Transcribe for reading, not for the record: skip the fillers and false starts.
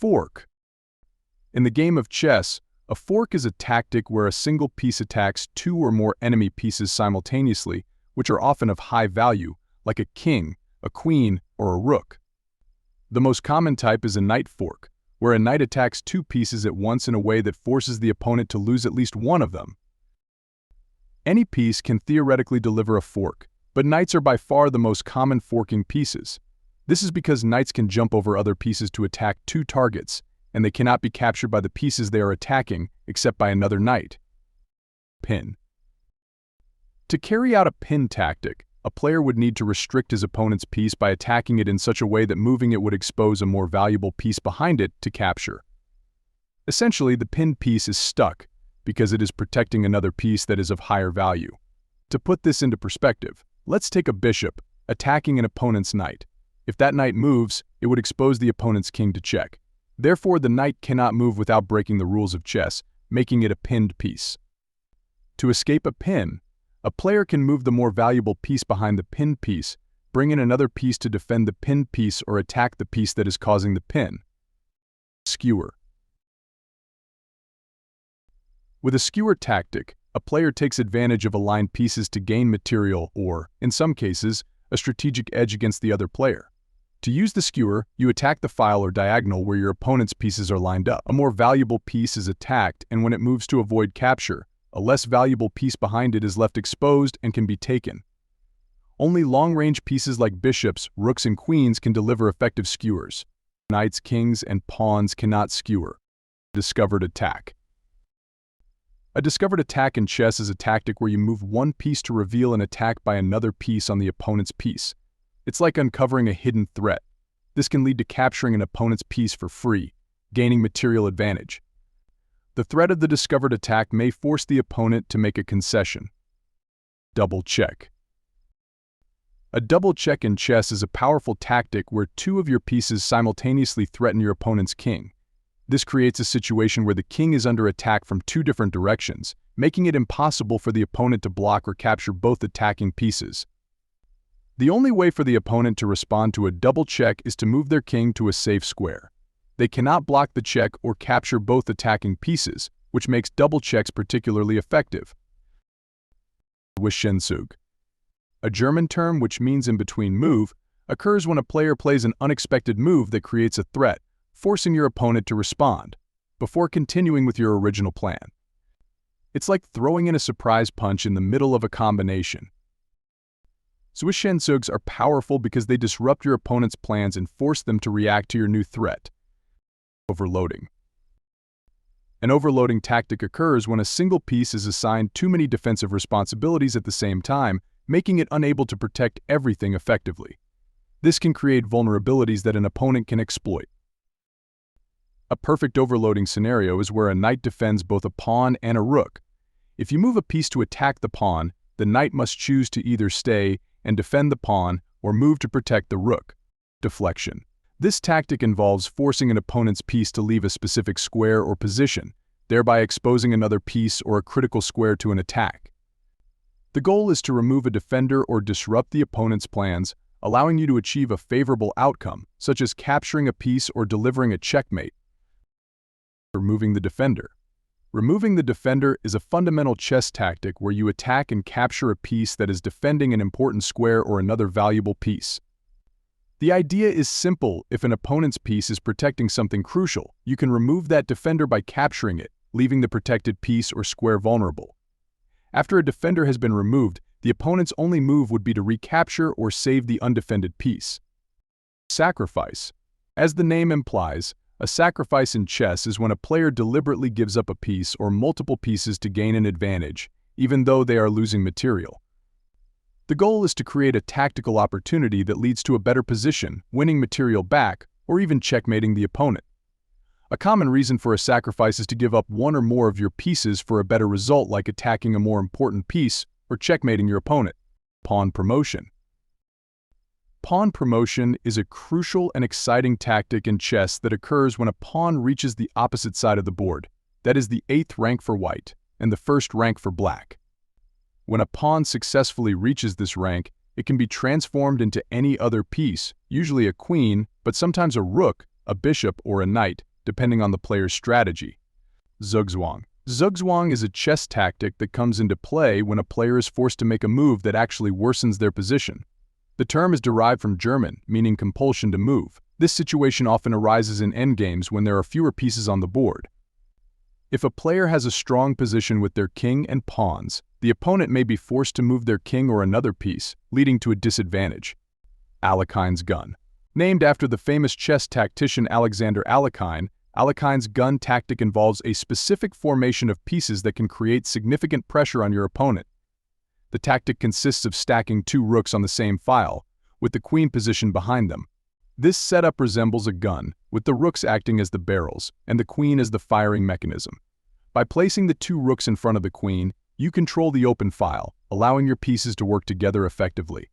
Fork. In the game of chess, a fork is a tactic where a single piece attacks two or more enemy pieces simultaneously, which are often of high value, like a king, a queen, or a rook. The most common type is a knight fork, where a knight attacks two pieces at once in a way that forces the opponent to lose at least one of them. Any piece can theoretically deliver a fork, but knights are by far the most common forking pieces. This is because knights can jump over other pieces to attack two targets, and they cannot be captured by the pieces they are attacking except by another knight. Pin. To carry out a pin tactic, a player would need to restrict his opponent's piece by attacking it in such a way that moving it would expose a more valuable piece behind it to capture. Essentially, the pinned piece is stuck because it is protecting another piece that is of higher value. To put this into perspective, let's take a bishop attacking an opponent's knight. If that knight moves, it would expose the opponent's king to check. Therefore, the knight cannot move without breaking the rules of chess, making it a pinned piece. To escape a pin, a player can move the more valuable piece behind the pinned piece, bring in another piece to defend the pinned piece or attack the piece that is causing the pin. Skewer. With a skewer tactic, a player takes advantage of aligned pieces to gain material or, in some cases, a strategic edge against the other player. To use the skewer, you attack the file or diagonal where your opponent's pieces are lined up. A more valuable piece is attacked, and when it moves to avoid capture, a less valuable piece behind it is left exposed and can be taken. Only long-range pieces like bishops, rooks, and queens can deliver effective skewers. Knights, kings, and pawns cannot skewer. Discovered attack. A discovered attack in chess is a tactic where you move one piece to reveal an attack by another piece on the opponent's piece. It's like uncovering a hidden threat. This can lead to capturing an opponent's piece for free, gaining material advantage. The threat of the discovered attack may force the opponent to make a concession. Double check. A double check in chess is a powerful tactic where two of your pieces simultaneously threaten your opponent's king. This creates a situation where the king is under attack from two different directions, making it impossible for the opponent to block or capture both attacking pieces. The only way for the opponent to respond to a double check is to move their king to a safe square. They cannot block the check or capture both attacking pieces, which makes double checks particularly effective. Zwischenzug. A German term which means in between move, occurs when a player plays an unexpected move that creates a threat, forcing your opponent to respond, before continuing with your original plan. It's like throwing in a surprise punch in the middle of a combination. Zwischenzugs are powerful because they disrupt your opponent's plans and force them to react to your new threat. Overloading. An overloading tactic occurs when a single piece is assigned too many defensive responsibilities at the same time, making it unable to protect everything effectively. This can create vulnerabilities that an opponent can exploit. A perfect overloading scenario is where a knight defends both a pawn and a rook. If you move a piece to attack the pawn, the knight must choose to either stay and defend the pawn or move to protect the rook. Deflection. This tactic involves forcing an opponent's piece to leave a specific square or position, thereby exposing another piece or a critical square to an attack. The goal is to remove a defender or disrupt the opponent's plans, allowing you to achieve a favorable outcome, such as capturing a piece or delivering a checkmate. Removing the defender. Removing the defender is a fundamental chess tactic where you attack and capture a piece that is defending an important square or another valuable piece. The idea is simple. If an opponent's piece is protecting something crucial, you can remove that defender by capturing it, leaving the protected piece or square vulnerable. After a defender has been removed, the opponent's only move would be to recapture or save the undefended piece. Sacrifice. As the name implies, a sacrifice in chess is when a player deliberately gives up a piece or multiple pieces to gain an advantage, even though they are losing material. The goal is to create a tactical opportunity that leads to a better position, winning material back, or even checkmating the opponent. A common reason for a sacrifice is to give up one or more of your pieces for a better result, like attacking a more important piece or checkmating your opponent. Pawn promotion. Pawn promotion is a crucial and exciting tactic in chess that occurs when a pawn reaches the opposite side of the board, that is the 8th rank for white and the 1st rank for black. When a pawn successfully reaches this rank, it can be transformed into any other piece, usually a queen, but sometimes a rook, a bishop, or a knight, depending on the player's strategy. Zugzwang. Zugzwang is a chess tactic that comes into play when a player is forced to make a move that actually worsens their position. The term is derived from German, meaning compulsion to move. This situation often arises in endgames when there are fewer pieces on the board. If a player has a strong position with their king and pawns, the opponent may be forced to move their king or another piece, leading to a disadvantage. Alekhine's gun. Named after the famous chess tactician Alexander Alekhine, Alekhine's gun tactic involves a specific formation of pieces that can create significant pressure on your opponent. The tactic consists of stacking 2 rooks on the same file, with the queen positioned behind them. This setup resembles a gun, with the rooks acting as the barrels and the queen as the firing mechanism. By placing the 2 rooks in front of the queen, you control the open file, allowing your pieces to work together effectively.